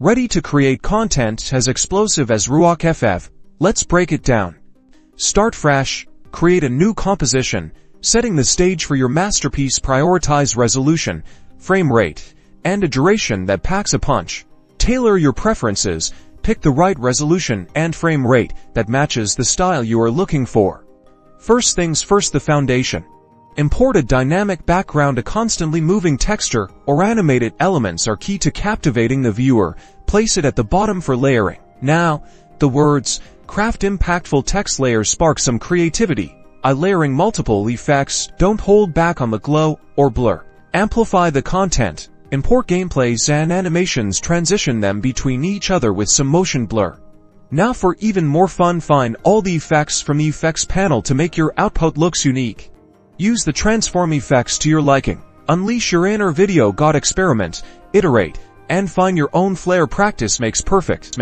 Ready to create content as explosive as Ruok FF? Let's break it down. Start fresh, create a new composition, setting the stage for your masterpiece. Prioritize resolution, frame rate, and a duration that packs a punch. Tailor your preferences, pick the right resolution and frame rate that matches the style you are looking for. First things first, the foundation. Import a dynamic background. A constantly moving texture or animated elements are key to captivating the viewer. Place it at the bottom for layering. Now, the words, craft impactful text layers, spark some creativity. Layering multiple effects, don't hold back on the glow or blur. Amplify the content. Import gameplays and animations, transition them between each other with some motion blur. Now for even more fun, find all the effects from the effects panel to make your output looks unique. Use the transform effects to your liking. Unleash your inner video god, experiment, iterate, and find your own flair. Practice makes perfect.